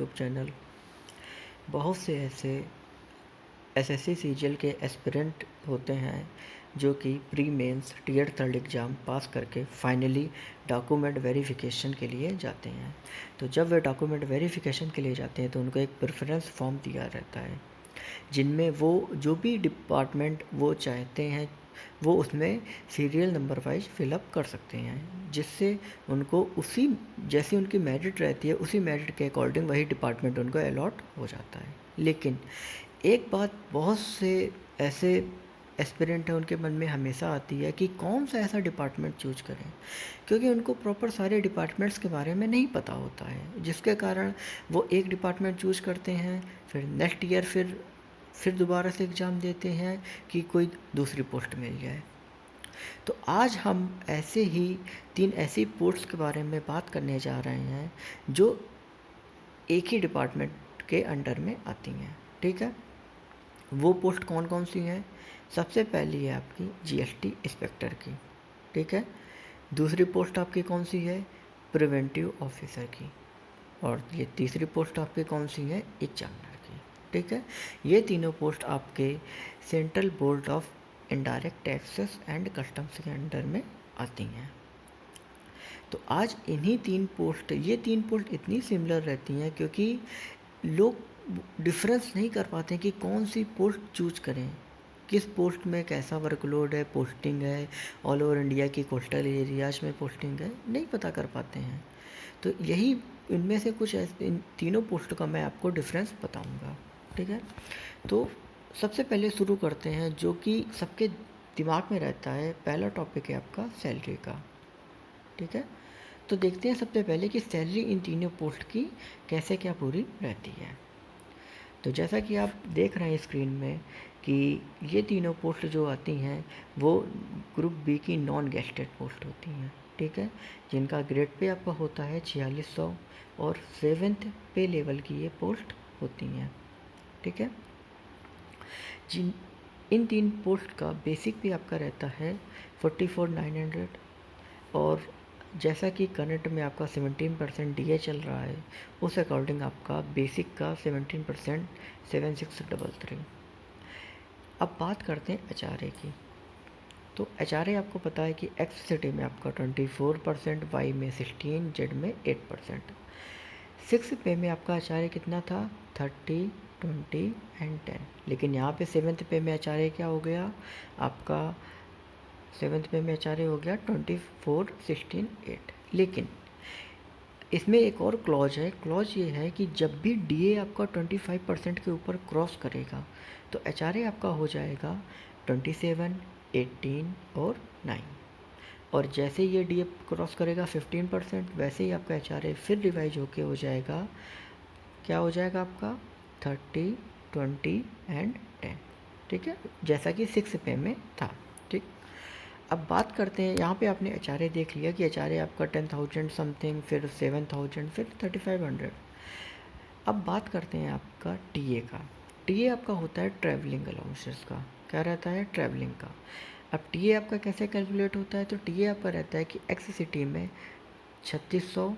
YouTube channel बहुत से ऐसे एसएससी सीजीएल के एस्पिरेंट होते हैं जो कि pre mains tier 3 exam pass करके फाइनली डॉक्यूमेंट वेरिफिकेशन के लिए जाते हैं। तो जब वे डॉक्यूमेंट वेरिफिकेशन के लिए जाते हैं तो उनको एक प्रेफरेंस फॉर्म दिया रहता है जिनमें वो जो भी डिपार्टमेंट वो चाहते हैं वो उसमें सीरियल नंबर वाइज फिलअप कर सकते हैं, जिससे उनको उसी जैसी उनकी मेरिट रहती है उसी मेरिट के अकॉर्डिंग वही डिपार्टमेंट उनको अलॉट हो जाता है। लेकिन एक बात बहुत से ऐसे एस्पिरेंट हैं उनके मन में हमेशा आती है कि कौन सा ऐसा डिपार्टमेंट चूज करें, क्योंकि उनको प्रॉपर सारे डिपार्टमेंट्स के बारे में नहीं पता होता है, जिसके कारण वो एक डिपार्टमेंट चूज करते हैं, फिर नेक्स्ट ईयर फिर दोबारा से एग्ज़ाम देते हैं कि कोई दूसरी पोस्ट मिल जाए। तो आज हम ऐसे ही 3 ऐसी पोस्ट के बारे में बात करने जा रहे हैं जो एक ही डिपार्टमेंट के अंडर में आती हैं। ठीक है, वो पोस्ट कौन कौन सी हैं? सबसे पहली है आपकी जीएसटी इंस्पेक्टर की। ठीक है, दूसरी पोस्ट आपकी कौन सी है? प्रिवेंटिव ऑफिसर की। और ये तीसरी पोस्ट आपकी कौन सी है? एग्जामिनर की। ठीक है, ये तीनों पोस्ट आपके central board of indirect taxes and customs के अंडर में आती हैं। तो आज ये तीन पोस्ट इतनी सिमिलर रहती हैं क्योंकि लोग डिफरेंस नहीं कर पाते कि कौन सी पोस्ट चूज करें, किस पोस्ट में कैसा वर्कलोड है, पोस्टिंग है, ऑल ओवर इंडिया की कोस्टल एरियाज में पोस्टिंग है, नहीं पता कर पाते हैं। तो यही इनमें से कुछ इन तीनों पोस्ट का मैं आपको डिफरेंस बताऊंगा। ठीक है, तो सबसे पहले शुरू करते हैं जो कि सबके दिमाग में रहता है। पहला टॉपिक है आपका सैलरी का। ठीक है, तो देखते हैं सबसे पहले कि सैलरी इन तीनों पोस्ट की कैसे क्या पूरी रहती है। तो जैसा कि आप देख रहे हैं स्क्रीन में कि ये तीनों पोस्ट जो आती हैं वो ग्रुप बी की नॉन गेस्टेड पोस्ट होती हैं। ठीक है, जिनका ग्रेड पे आपका होता है 4600 और 7th पे लेवल की ये पोस्ट होती हैं। ठीक है, जिन इन 3 पोस्ट का बेसिक भी आपका रहता है 44,900 और जैसा कि करंट में आपका 17% डीए चल रहा है उस अकॉर्डिंग आपका बेसिक का 17% 7633। अब बात करते हैं एचआरए की। तो एचआरए आपको पता है कि एक्स सिटी में आपका 24%, वाई में 16, जेड में 8%। 6 पे में आपका एचआरए कितना था? 30, 20 एंड 10। लेकिन यहाँ पे 7th पे में एचआरए क्या हो गया आपका? 7th पे में एचआरए हो गया 24, 16, 8। लेकिन इसमें एक और क्लॉज है। क्लॉज ये है कि जब भी डीए आपका 25% के ऊपर क्रॉस करेगा तो एचआरए आपका हो जाएगा 27, 18 और 9। और जैसे ये डीए क्रॉस करेगा 15% वैसे ही आपका एचआरए फिर रिवाइज होके हो जाएगा, क्या हो जाएगा आपका? 30, 20 एंड 10। ठीक है, जैसा कि 6 पे में था। ठीक, अब बात करते हैं, यहाँ पे आपने एचआरए देख लिया कि एचआरए आपका 10,000 समथिंग, फिर 7,000, फिर 3,500। अब बात करते हैं आपका टीए का। टीए आपका होता है ट्रैवलिंग अलाउंसेस का। क्या रहता है? ट्रैवलिंग का। अब टीए आपका कैसे कैलकुलेट होता है? तो टीए आपका रहता है कि एक्स सिटी में 3600,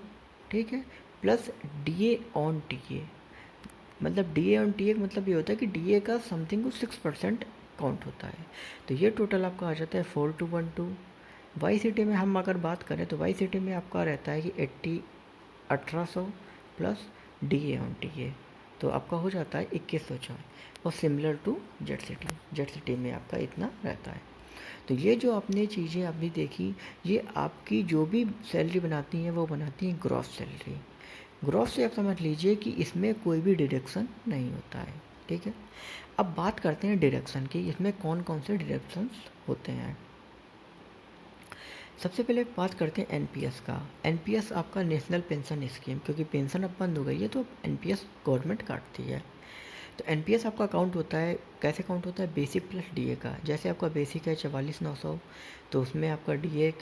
ठीक है, प्लस डीए ऑन टीए। मतलब डीए ऑन टीए का मतलब ये होता है कि डीए का समथिंग 6% काउंट होता है। तो ये टोटल आपका आ जाता है 4212। वाई सिटी में हम अगर बात करें तो वाई सिटी में आपका रहता है कि 1800 plus D A on T A, तो आपका हो जाता है 2104। और सिमिलर टू जेड सिटी में आपका इतना रहता है। तो ये जो आपने चीज़ें अभी देखी ये आपकी जो भी सैलरी बनाती हैं वो बनाती हैं ग्रॉस सैलरी। ग्रॉस से आप समझ लीजिए कि इसमें कोई भी डिडक्शन नहीं होता है। ठीक है, अब बात करते हैं डिडक्शन की। इसमें कौन कौन से डिडक्शंस होते हैं? सबसे पहले बात करते हैं एनपीएस का। एनपीएस आपका नेशनल पेंशन स्कीम, क्योंकि पेंशन अब बंद हो गई है तो एनपीएस गवर्नमेंट काटती है। तो एनपीएस आपका काउंट होता है, कैसे काउंट होता है? बेसिक प्लस डीए का। जैसे आपका बेसिक है 44,900 तो उसमें आपका डीए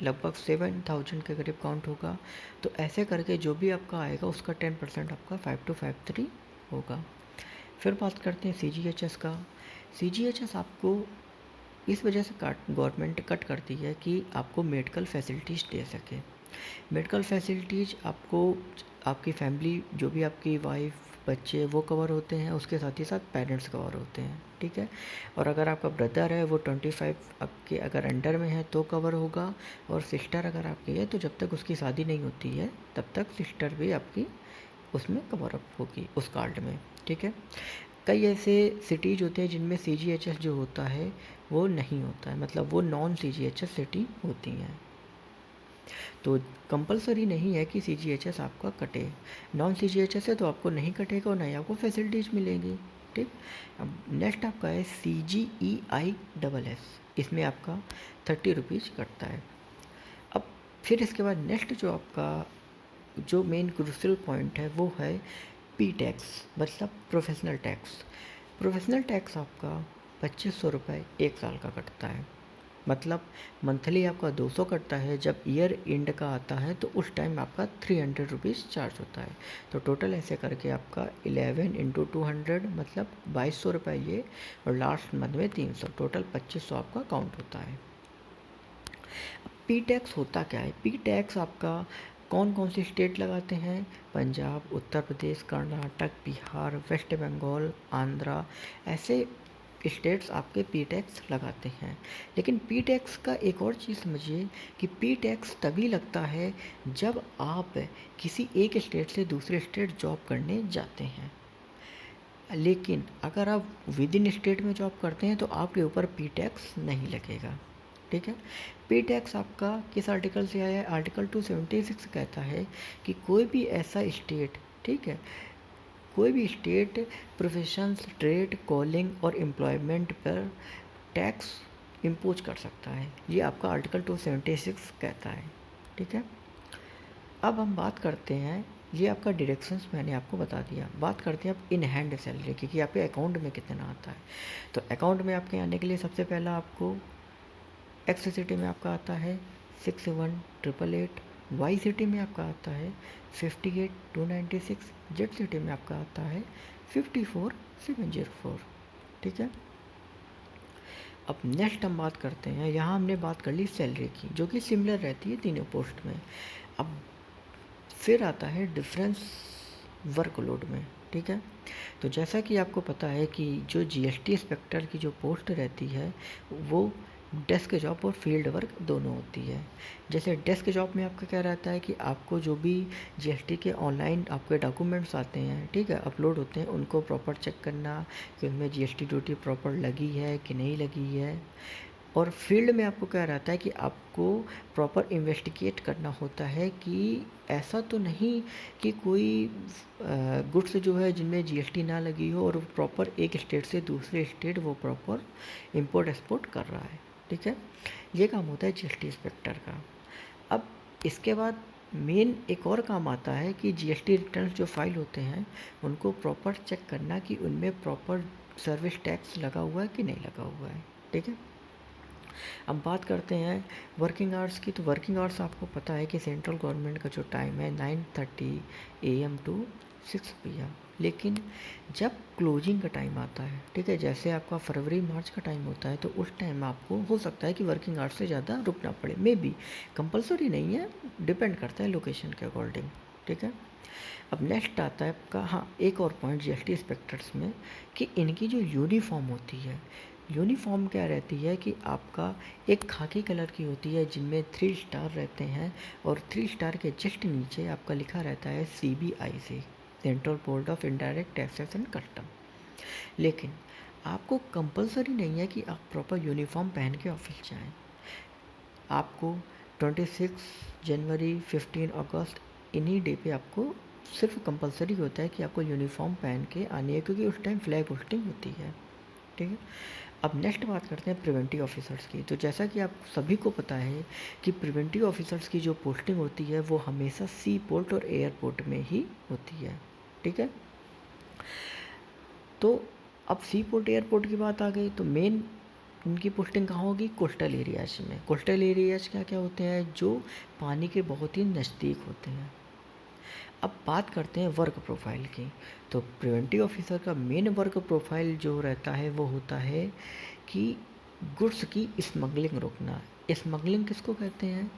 लगभग 7,000 के करीब काउंट होगा। तो ऐसे करके जो भी आपका आएगा उसका 10% आपका 5253 होगा। फिर बात करते हैं सीजीएचएस का। सीजीएचएस आपको इस वजह से गवर्नमेंट कट करती है कि आपको मेडिकल फैसिलिटीज़ दे सके। मेडिकल फैसिलिटीज़ आपको आपकी फैमिली, जो भी आपकी वाइफ, बच्चे, वो कवर होते हैं, उसके साथ ही साथ पेरेंट्स कवर होते हैं, ठीक है। और अगर आपका ब्रदर है वो 25 आपके अगर अंडर में है तो कवर होगा, और सिस्टर अगर आपकी है तो जब तक उसकी शादी नहीं होती है तब तक सिस्टर भी आपकी उसमें कवर अप होगी उस कार्ड में, ठीक है। कई ऐसे सिटीज़ होते हैं जिनमें CGHS जो होता है वो नहीं होता है, मतलब वो नॉन CGHS सिटी होती हैं। तो कंपलसरी नहीं है कि CGHS आपका कटे। नॉन CGHS है तो आपको नहीं कटेगा और नहीं आपको फैसिलिटीज़ मिलेंगी, ठीक। अब नेक्स्ट आपका है CGEISS, इसमें आपका 30 रुपीज़ कटता है। अब फिर इसके बाद नेक्स्ट जो आपका जो मेन क्रूशियल पॉइंट है वो है P टैक्स, मतलब प्रोफेशनल टैक्स। प्रोफेशनल टैक्स आपका 2500 रुपये 1 साल का कटता है, मतलब मंथली आपका 200 कटता है, जब ईयर एंड का आता है तो उस टाइम आपका 300 रुपीज़ चार्ज होता है। तो टोटल ऐसे करके आपका 11 इंटू 200 मतलब 2200 रुपये ये, और लास्ट मंथ में 300, टोटल 2500 आपका काउंट होता है। P टैक्स होता क्या है? P टैक्स आपका कौन कौन सी स्टेट लगाते हैं? पंजाब, उत्तर प्रदेश, कर्नाटक, बिहार, वेस्ट बंगाल, आंध्रा, ऐसे स्टेट्स आपके P टैक्स लगाते हैं। लेकिन P टैक्स का एक और चीज़ समझिए कि P टैक्स तभी लगता है जब आप किसी एक स्टेट से दूसरे स्टेट जॉब करने जाते हैं। लेकिन अगर आप विद इन स्टेट में जॉब करते हैं तो आपके ऊपर P टैक्स नहीं लगेगा, ठीक है। P टैक्स आपका किस आर्टिकल से आया है? आर्टिकल 276 कहता है कि कोई भी ऐसा स्टेट, ठीक है, कोई भी स्टेट प्रोफेशंस, ट्रेड, कॉलिंग और एम्प्लॉयमेंट पर टैक्स इम्पोज कर सकता है। ये आपका आर्टिकल 276 कहता है, ठीक है। अब हम बात करते हैं, ये आपका डायरेक्शंस मैंने आपको बता दिया। बात करते हैं अब इन हैंड सैलरी की कि आपके अकाउंट में कितना आता है। तो अकाउंट में आपके आने के लिए सबसे पहला आपको एक्स सिटी में आपका आता है 61,888, वाई सिटी में आपका आता है 58,296, जेड सिटी में आपका आता है 54,704, ठीक है। अब नेक्स्ट हम बात करते हैं, यहाँ हमने बात कर ली सैलरी की जो कि सिमिलर रहती है तीनों पोस्ट में। अब फिर आता है डिफरेंस वर्कलोड में, ठीक है। तो जैसा कि आपको पता है कि जो GST इंस्पेक्टर की जो पोस्ट रहती है वो डेस्क जॉब और फील्ड वर्क दोनों होती है। जैसे डेस्क जॉब में आपका क्या रहता है कि आपको जो भी GST के ऑनलाइन आपके डॉक्यूमेंट्स आते हैं, ठीक है, अपलोड होते हैं, उनको प्रॉपर चेक करना कि उनमें GST ड्यूटी प्रॉपर लगी है कि नहीं लगी है। और फील्ड में आपको क्या रहता है कि आपको प्रॉपर इन्वेस्टिगेट करना होता है कि ऐसा तो नहीं कि कोई गुड्स जो है जिनमें GST ना लगी हो और प्रॉपर एक स्टेट से दूसरे स्टेट वो प्रॉपर इंपोर्ट एक्सपोर्ट कर रहा है, ठीक है। ये काम होता है GST इंस्पेक्टर का। अब इसके बाद मेन एक और काम आता है कि GST रिटर्न्स जो फाइल होते हैं उनको प्रॉपर चेक करना कि उनमें प्रॉपर सर्विस टैक्स लगा हुआ है कि नहीं लगा हुआ है, ठीक है। अब बात करते हैं वर्किंग आवर्स की। तो वर्किंग आवर्स आपको पता है कि सेंट्रल गवर्नमेंट का जो टाइम है 9:30 AM टू 6 PM, लेकिन जब क्लोजिंग का टाइम आता है, ठीक है, जैसे आपका फरवरी मार्च का टाइम होता है तो उस टाइम आपको हो सकता है कि वर्किंग आवर्स से ज़्यादा रुकना पड़े, मे बी, कंपलसरी नहीं है, डिपेंड करता है लोकेशन के अकॉर्डिंग, ठीक है। अब नेक्स्ट आता है आपका, हाँ, एक और पॉइंट GST इंस्पेक्टर्स में कि इनकी जो यूनिफॉर्म होती है, यूनिफॉर्म क्या रहती है कि आपका एक खाकी कलर की होती है जिनमें 3 स्टार रहते हैं, और 3 स्टार के जस्ट नीचे आपका लिखा रहता है CBIC, central board of indirect taxes and custom. लेकिन आपको कंपलसरी नहीं है कि आप प्रॉपर यूनिफॉर्म पहन के ऑफिस जाएं। आपको 26 जनवरी, 15 अगस्त, इन्हीं डे पे आपको सिर्फ कंपलसरी होता है कि आपको यूनिफॉर्म पहन के आनी है, क्योंकि उस टाइम फ्लैग होस्टिंग होती है, ठीक है। अब नेक्स्ट बात करते हैं प्रिवेंटिव ऑफिसर्स की। तो जैसा कि आप सभी को पता है कि प्रिवेंटिव ऑफिसर्स की जो पोस्टिंग होती है वो हमेशा सी पोर्ट और एयरपोर्ट में ही होती है, ठीक है। तो अब सी पोर्ट एयरपोर्ट की बात आ गई तो मेन इनकी पोस्टिंग कहाँ होगी? कोस्टल एरियाज में। कोस्टल एरियाज क्या क्या होते हैं? जो पानी के बहुत ही नज़दीक होते हैं। अब बात करते हैं वर्क प्रोफाइल की। तो प्रिवेंटिव ऑफिसर का मेन वर्क प्रोफाइल जो रहता है वो होता है कि गुड्स की स्मगलिंग रोकना, स्मगलिंग किसको कहते हैं?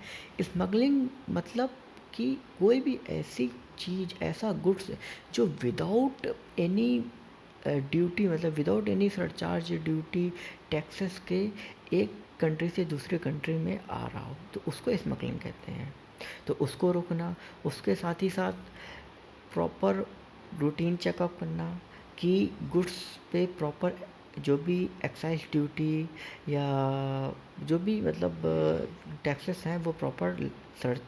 स्मगलिंग मतलब कि कोई भी ऐसी चीज़, ऐसा गुड्स जो विदाउट एनी ड्यूटी, मतलब without any surcharge, duty, taxes के एक कंट्री से दूसरे कंट्री में आ रहा हो, तो उसको स्मगलिंग कहते हैं। तो उसको रोकना, उसके साथ ही साथ प्रॉपर रूटीन चेकअप करना कि गुड्स पे प्रॉपर जो भी एक्साइज ड्यूटी या जो भी मतलब टैक्सेस हैं वो प्रॉपर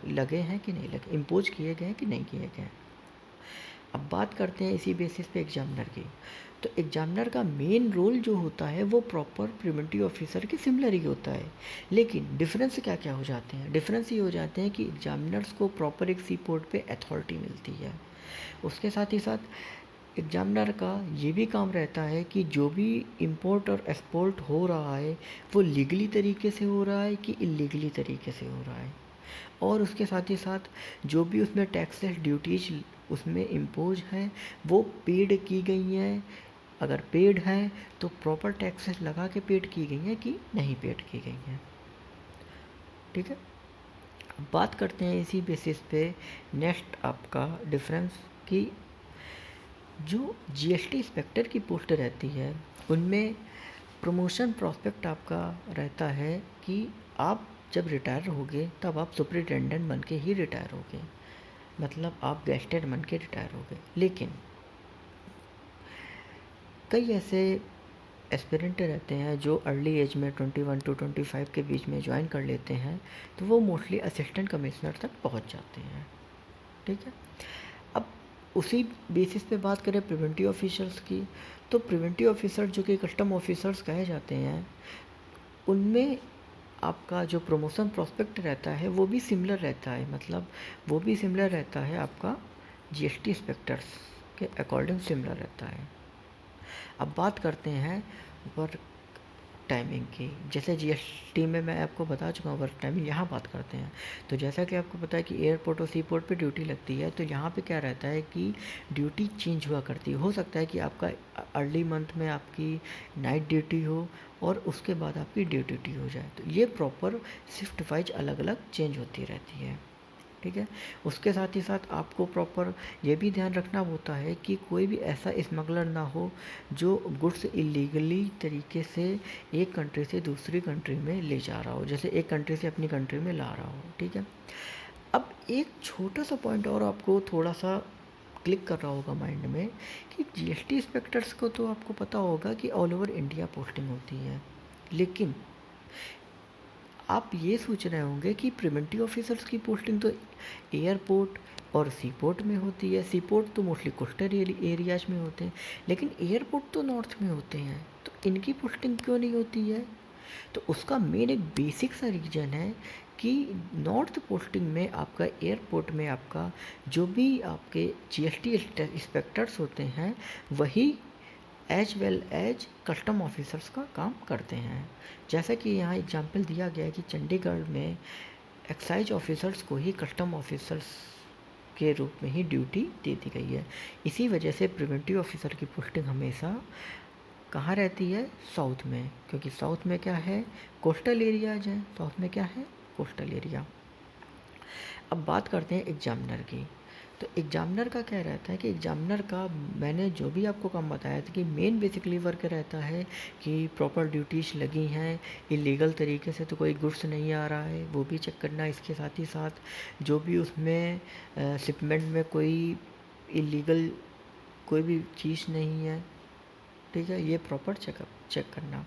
लगे हैं कि नहीं लगे, इम्पोज किए गए हैं कि नहीं किए गए हैं। अब बात करते हैं इसी बेसिस पे एग्जामिनर की। तो एग्जामिनर का मेन रोल जो होता है वो प्रॉपर प्रिवेंटिव ऑफिसर के सिमिलर ही होता है, लेकिन डिफरेंस क्या क्या हो जाते हैं? डिफरेंस ये हो जाते हैं कि एग्जामिनर्स को प्रॉपर एक सी पोर्ट पे अथॉरिटी मिलती है। उसके साथ ही साथ एग्जामिनर का ये भी काम रहता है कि जो भी इंपोर्ट और एक्सपोर्ट हो रहा है वो लीगली तरीके से हो रहा है कि इलीगली तरीके से हो रहा है, और उसके साथ ही साथ जो भी उसमें टैक्सेस ड्यूटीज उसमें इम्पोज हैं वो पेड की गई हैं। अगर पेड है तो प्रॉपर टैक्सेस लगा के पेड की गई हैं कि नहीं पेड की गई हैं। ठीक है, अब बात करते हैं इसी बेसिस पे नेक्स्ट आपका डिफरेंस कि जो जीएसटी इंस्पेक्टर की पोस्ट रहती है उनमें प्रमोशन प्रॉस्पेक्ट आपका रहता है कि आप जब रिटायर होगे तब आप सुपरिटेंडेंट बन के ही रिटायर होगे, मतलब आप गेस्टेड बन के रिटायर होगे। लेकिन कई ऐसे एस्पिरेंट रहते हैं जो अर्ली एज में 21 टू 25 के बीच में ज्वाइन कर लेते हैं, तो वो मोस्टली असिस्टेंट कमिश्नर तक पहुंच जाते हैं। ठीक है, अब उसी बेसिस पे बात करें प्रिवेंटिव ऑफिसर्स की, तो प्रिवेंटिव ऑफिसर जो कि कस्टम ऑफिसर्स कहे जाते हैं, उनमें आपका जो प्रमोशन प्रोस्पेक्ट रहता है वो भी सिमिलर रहता है, मतलब वो भी सिमिलर रहता है आपका जीएसटी इंस्पेक्टर्स के अकॉर्डिंग सिमिलर रहता है। अब बात करते हैं वर्क टाइमिंग की। जैसे जीएसटी में मैं आपको बता चुका हूँ वर्क टाइमिंग, यहाँ बात करते हैं। तो जैसा कि आपको पता है कि एयरपोर्ट और सी पोर्ट पर ड्यूटी लगती है, तो यहाँ पे क्या रहता है कि ड्यूटी चेंज हुआ करती है। हो सकता है कि आपका अर्ली मंथ में आपकी नाइट ड्यूटी हो और उसके बाद आपकी डे ड्यूटी हो जाए, तो ये प्रॉपर शिफ्ट वाइज अलग अलग चेंज होती रहती है। ठीक है, उसके साथ ही साथ आपको प्रॉपर ये भी ध्यान रखना होता है कि कोई भी ऐसा स्मगलर ना हो जो गुड्स इलीगली तरीके से एक कंट्री से दूसरी कंट्री में ले जा रहा हो, जैसे एक कंट्री से अपनी कंट्री में ला रहा हो। ठीक है, अब एक छोटा सा पॉइंट और आपको थोड़ा सा क्लिक कर रहा होगा माइंड में कि जीएसटी इंस्पेक्टर्स को तो आपको पता होगा कि ऑल ओवर इंडिया पोस्टिंग होती है, लेकिन आप ये सोच रहे होंगे कि प्रिवेंटिव ऑफिसर्स की पोस्टिंग तो एयरपोर्ट और सी पोर्ट में होती है। सी पोर्ट तो मोस्टली कोस्टल एरियाज में होते हैं, लेकिन एयरपोर्ट तो नॉर्थ में होते हैं, तो इनकी पोस्टिंग क्यों नहीं होती है? तो उसका मेन एक बेसिक सा रीज़न है कि नॉर्थ पोस्टिंग में आपका एयरपोर्ट में आपका जो भी आपके जीएसटी इंस्पेक्टर्स होते हैं वही as well as custom officers का काम करते हैं। जैसा कि यहाँ एग्जांपल दिया गया है कि चंडीगढ़ में एक्साइज ऑफिसर्स को ही कस्टम ऑफिसर्स के रूप में ही ड्यूटी दे दी गई है। इसी वजह से प्रिवेंटिव ऑफिसर की पोस्टिंग हमेशा कहाँ रहती है? साउथ में, क्योंकि साउथ में क्या है? कोस्टल एरियाज हैं। साउथ में क्या है? Coastal area. अब बात करते हैं एग्जामिनर की। तो एग्जामिनर का क्या रहता है कि एग्जामिनर का मैंने जो भी आपको काम बताया था कि मेन बेसिकली वर्क रहता है कि प्रॉपर ड्यूटीज लगी हैं, इलीगल तरीके से तो कोई गुड्स नहीं आ रहा है वो भी चेक करना। इसके साथ ही साथ जो भी उसमें शिपमेंट में कोई इलीगल कोई भी चीज़ नहीं है, ठीक है, ये प्रॉपर चेक करना।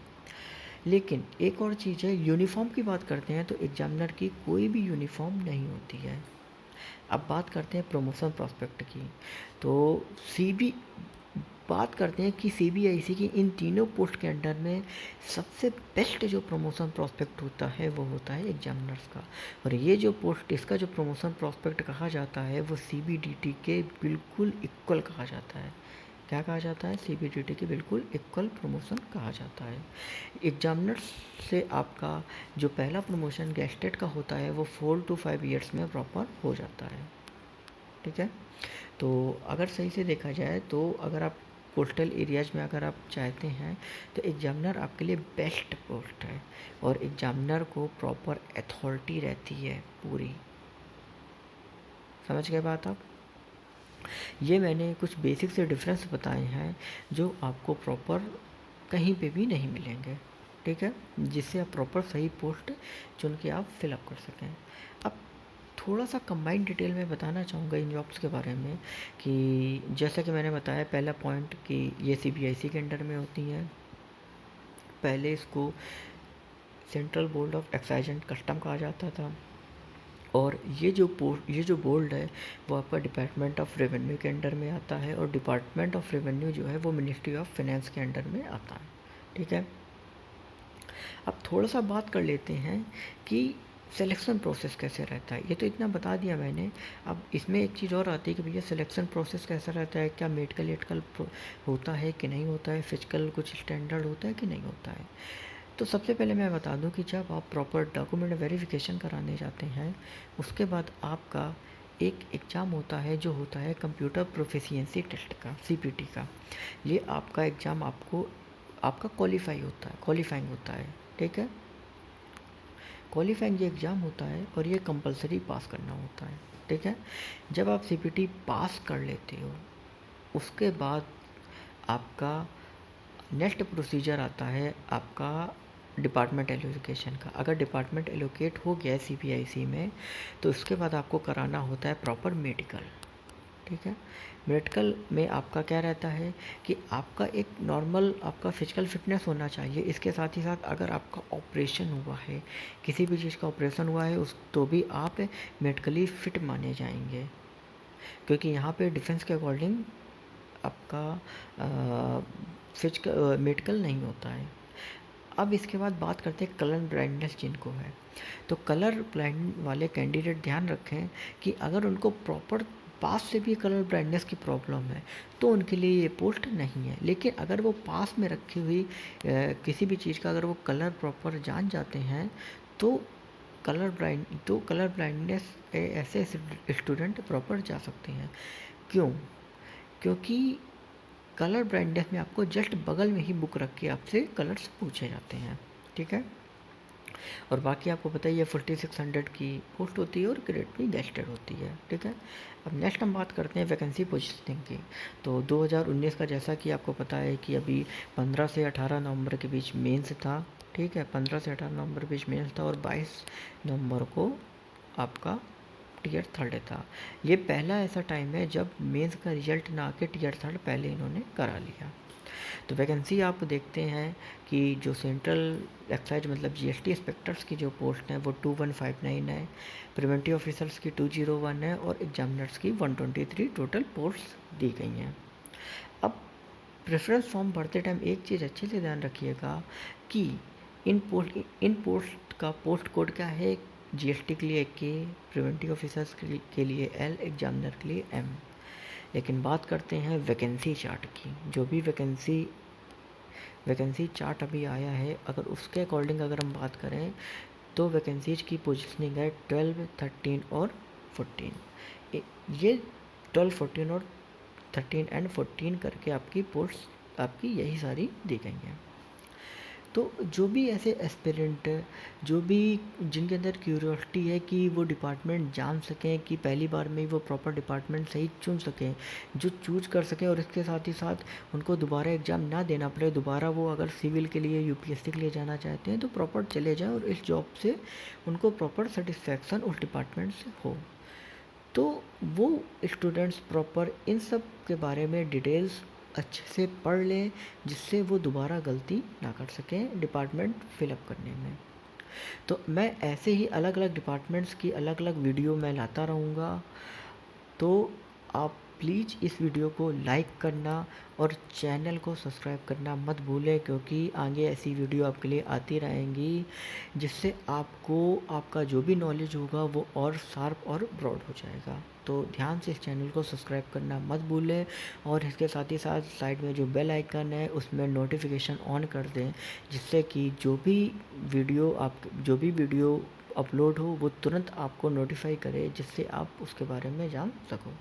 लेकिन एक और चीज़ है, यूनिफॉर्म की बात करते हैं तो एग्जामिनर की कोई भी यूनिफॉर्म नहीं होती है। अब बात करते हैं प्रमोशन प्रॉस्पेक्ट की। तो सीबी बात करते हैं कि सीबीआईसी की इन तीनों पोस्ट के अंडर में सबसे बेस्ट जो प्रमोशन प्रॉस्पेक्ट होता है वो होता है एग्जामिनर्स का। और ये जो पोस्ट, इसका जो प्रमोशन प्रॉस्पेक्ट कहा जाता है वो सीबीडीटी के बिल्कुल इक्वल कहा जाता है। क्या कहा जाता है? सीबीडीटी के बिल्कुल इक्वल प्रमोशन कहा जाता है। एग्जामिनर्स से आपका जो पहला प्रमोशन गेस्टेड का होता है वो 4 to 5 ईयर्स में प्रॉपर हो जाता है। ठीक है, तो अगर सही से देखा जाए तो अगर आप कोस्टल एरियाज में अगर आप चाहते हैं तो एग्जामिनर आपके लिए बेस्ट पोस्ट है, और एग्जामिनर को प्रॉपर अथॉरिटी रहती है पूरी। समझ गए बात आप? ये मैंने कुछ बेसिक से डिफरेंस बताए हैं जो आपको प्रॉपर कहीं पे भी नहीं मिलेंगे, ठीक है, जिससे आप प्रॉपर सही पोस्ट चुन के आप फिलअप कर सकें। अब थोड़ा सा कंबाइंड डिटेल में बताना चाहूँगा इन जॉब्स के बारे में कि जैसा कि मैंने बताया पहला पॉइंट कि ये सीबीआईसी के अंडर में होती हैं। पहले इसको central board of excise and custom कहा जाता था, और ये जो बोर्ड है वो आपका डिपार्टमेंट ऑफ रेवेन्यू के अंडर में आता है, और डिपार्टमेंट ऑफ रेवेन्यू जो है वो मिनिस्ट्री ऑफ फाइनेंस के अंडर में आता है, ठीक है। अब थोड़ा सा बात कर लेते हैं कि सिलेक्शन प्रोसेस कैसे रहता है। ये तो इतना बता दिया मैंने। अब इसमें एक चीज़ और आती है कि भैया सिलेक्शन प्रोसेस कैसा रहता है, क्या मेडिकल एटिकल होता है कि नहीं होता है, फिजिकल कुछ स्टैंडर्ड होता है कि नहीं होता है। तो सबसे पहले मैं बता दूं कि जब आप प्रॉपर डॉक्यूमेंट वेरिफिकेशन कराने जाते हैं उसके बाद आपका एक एग्ज़ाम होता है जो होता है कंप्यूटर प्रोफिशिएंसी टेस्ट का, सीपीटी का। ये आपका एग्ज़ाम आपका क्वालिफाइंग होता है, ठीक है। क्वालिफाइंग ये एग्ज़ाम होता है और ये कंपलसरी पास करना होता है, ठीक है। जब आप सीपीटी पास कर लेते हो उसके बाद आपका नेक्स्ट प्रोसीजर आता है आपका डिपार्टमेंट एलोकेशन का। अगर डिपार्टमेंट एलोकेट हो गया है सीबीआईसी में तो उसके बाद आपको कराना होता है प्रॉपर मेडिकल, ठीक है। मेडिकल में आपका क्या रहता है कि आपका एक नॉर्मल आपका फिजिकल फिटनेस होना चाहिए। इसके साथ ही साथ अगर आपका ऑपरेशन हुआ है, किसी भी चीज़ का ऑपरेशन हुआ है उस तो भी आप मेडिकली फिट माने जाएंगे, क्योंकि यहाँ पे डिफेंस के अकॉर्डिंग आपका फिजिकल मेडिकल नहीं होता है। अब इसके बाद बात करते हैं कलर ब्लाइंडनेस जिनको है। तो कलर ब्लाइंड वाले कैंडिडेट ध्यान रखें कि अगर उनको प्रॉपर पास से भी कलर ब्लाइंडनेस की प्रॉब्लम है तो उनके लिए ये पोस्ट नहीं है। लेकिन अगर वो पास में रखी हुई किसी भी चीज़ का अगर वो कलर प्रॉपर जान जाते हैं तो कलर ब्लाइंडनेस ऐसे स्टूडेंट प्रॉपर जा सकते हैं। क्यों? क्योंकि कलर ब्लाइंडनेस में आपको जस्ट बगल में ही बुक रख के आपसे कलर्स पूछे जाते हैं, ठीक है। और बाकी आपको पता ही है 4600 की पोस्ट होती है और ग्रेड भी गेस्टेड होती है, ठीक है। अब नेक्स्ट हम बात करते हैं वैकेंसी पोजीशनिंग की। तो 2019 का जैसा कि आपको पता है कि अभी 15 से 18 नवंबर के बीच मेंस था, ठीक है। 15 से 18 नवंबर के बीच मेंस था और 22 नवंबर को आपका टीयर थर्ड था। ये पहला ऐसा टाइम है जब मेंस का रिजल्ट ना आके टीयर थर्ड पहले इन्होंने करा लिया। तो वैकेंसी आप देखते हैं कि जो सेंट्रल एक्साइज मतलब जीएसटी इंस्पेक्टर्स की जो पोस्ट है वो 2159 है, प्रिवेंटिव ऑफिसर्स की 201 है और एग्जामिनर्स की 123 टोटल पोस्ट दी गई हैं। अब प्रेफरेंस फॉर्म भरते टाइम एक चीज़ अच्छे से ध्यान रखिएगा कि इन पोस्ट का पोस्ट कोड क्या है। जीएसटी के लिए के, प्रिवेंटिव ऑफिसर्स के लिए एल, एग्जामिनर के लिए एम। लेकिन बात करते हैं वैकेंसी चार्ट की। जो भी वैकेंसी चार्ट अभी आया है अगर उसके अकॉर्डिंग अगर हम बात करें तो वैकेंसीज की पोजीशनिंग है 12, 13 और 14। ये 12, 14 और 13 एंड 14 करके आपकी पोस्ट आपकी यही सारी दी गई हैं। तो जो भी ऐसे एस्पिरेंट जो भी जिनके अंदर क्यूरियोसिटी है कि वो डिपार्टमेंट जान सकें, कि पहली बार में वो प्रॉपर डिपार्टमेंट सही चुन सकें, जो चूज कर सकें और इसके साथ ही साथ उनको दोबारा एग्ज़ाम ना देना पड़े, दोबारा वो अगर सिविल के लिए यूपीएससी के लिए जाना चाहते हैं तो प्रॉपर चले जाएँ और इस जॉब से उनको प्रॉपर सेटिस्फैक्शन उस डिपार्टमेंट से हो। तो वो स्टूडेंट्स प्रॉपर इन सब के बारे में डिटेल्स अच्छे से पढ़ लें जिससे वो दोबारा गलती ना कर सकें डिपार्टमेंट फिलअप करने में। तो मैं ऐसे ही अलग अलग डिपार्टमेंट्स की अलग अलग वीडियो मैं लाता रहूँगा। तो आप प्लीज़ इस वीडियो को लाइक करना और चैनल को सब्सक्राइब करना मत भूलें, क्योंकि आगे ऐसी वीडियो आपके लिए आती रहेंगी जिससे आपको आपका जो भी नॉलेज होगा वो और शार्प और ब्रॉड हो जाएगा। तो ध्यान से इस चैनल को सब्सक्राइब करना मत भूलें और इसके साथ ही साथ साइड में जो बेल आइकन है उसमें नोटिफिकेशन ऑन कर दें, जिससे कि जो भी वीडियो अपलोड हो वो तुरंत आपको नोटिफाई करे, जिससे आप उसके बारे में जान सको।